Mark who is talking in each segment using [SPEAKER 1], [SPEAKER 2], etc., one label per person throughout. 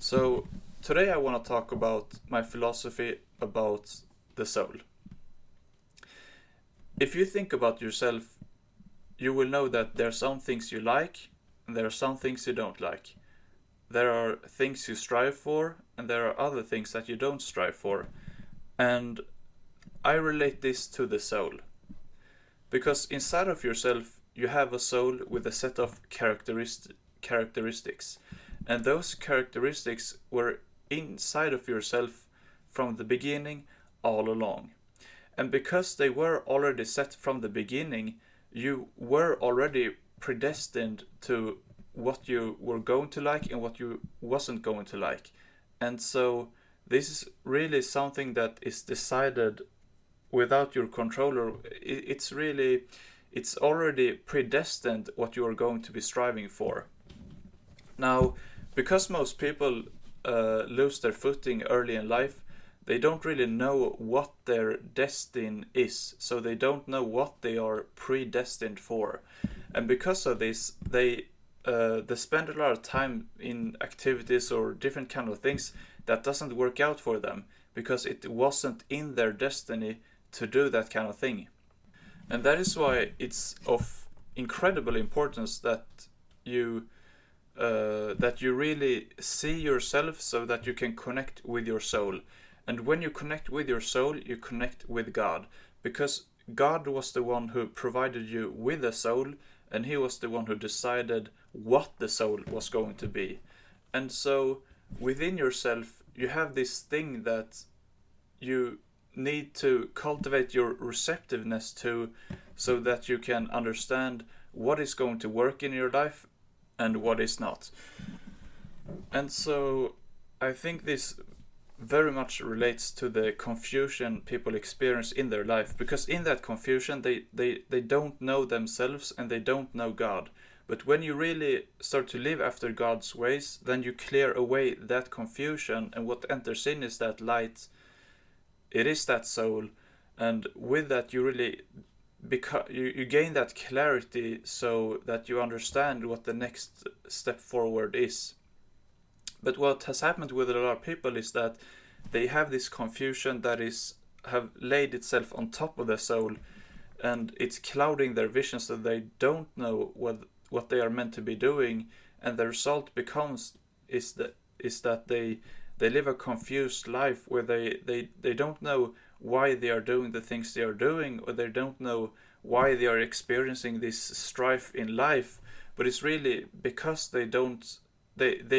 [SPEAKER 1] So, today I want to talk about my philosophy about the soul. If you think about yourself, you will know that there are some things you like and there are some things you don't like. There are things you strive for and there are other things that you don't strive for. And I relate this to the soul. Because inside of yourself, you have a soul with a set of characteristics. And those characteristics were inside of yourself from the beginning all along. And because they were already set from the beginning, you were already predestined to what you were going to like and what you wasn't going to like. And so this is really something that is decided without your controller. It's already predestined what you are going to be striving for. Now, because most people lose their footing early in life, they don't really know what their destiny is, so they don't know what they are predestined for, and because of this, they spend a lot of time in activities or different kind of things that doesn't work out for them because it wasn't in their destiny to do that kind of thing, and that is why it's of incredible importance that you really see yourself so that you can connect with your soul. And when you connect with your soul, you connect with God. Because God was the one who provided you with a soul, and He was the one who decided what the soul was going to be. And so within yourself, you have this thing that you need to cultivate your receptiveness to so that you can understand what is going to work in your life and what is not. And so I think this very much relates to the confusion people experience in their life, because in that confusion they don't know themselves and they don't know God. But when you really start to live after God's ways, then you clear away that confusion, and what enters in is that light. It is that soul, and with that you really you gain that clarity so that you understand what the next step forward is. But what has happened with a lot of people is that they have this confusion that is have laid itself on top of their soul, and it's clouding their vision, so they don't know what they are meant to be doing, and the result becomes is that they live a confused life where they don't know why they are doing the things they are doing, or they don't know why they are experiencing this strife in life. But it's really because they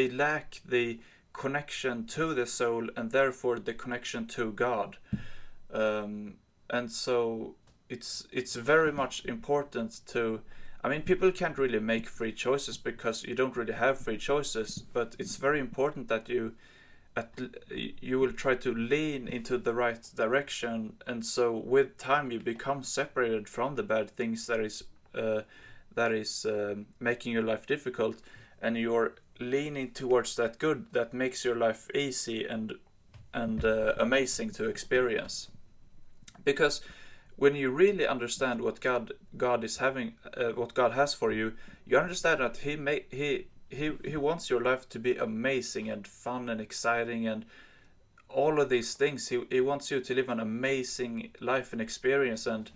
[SPEAKER 1] lack the connection to the soul, and therefore the connection to God. And so it's very much important to. I mean, people can't really make free choices because you don't really have free choices. But it's very important that you will try to lean into the right direction, and so with time you become separated from the bad things that is making your life difficult, and you're leaning towards that good that makes your life easy and amazing to experience. Because when you really understand what God is having, what God has for you, you understand that He wants your life to be amazing and fun and exciting and all of these things. He wants you to live an amazing life and experience, and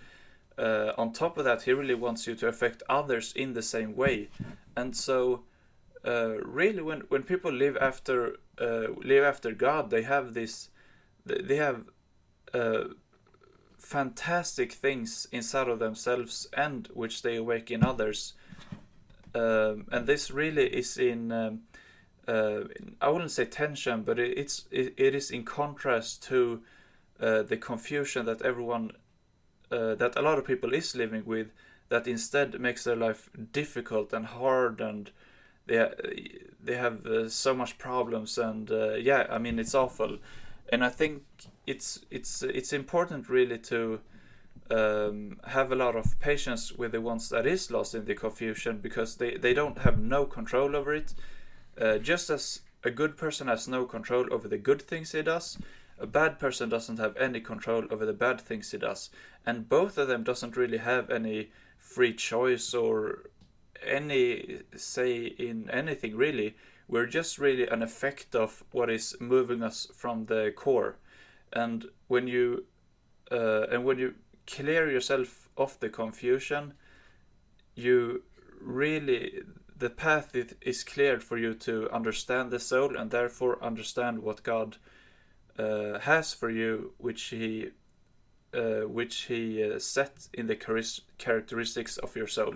[SPEAKER 1] on top of that, He really wants you to affect others in the same way. And so, really, when people live after God, they have fantastic things inside of themselves, and which they awake in others. And this really is I wouldn't say tension, but it is in contrast to the confusion that that a lot of people is living with, that instead makes their life difficult and hard, and they have so much problems, and I mean, it's awful. And I think it's important really to have a lot of patience with the ones that is lost in the confusion, because they don't have no control over it. Just as a good person has no control over the good things he does, a bad person doesn't have any control over the bad things he does. And both of them doesn't really have any free choice or any say in anything, really. We're just really an effect of what is moving us from the core. And when you clear yourself of the confusion, you really, the path is cleared for you to understand the soul, and therefore understand what God has for you, which he set in the characteristics of your soul.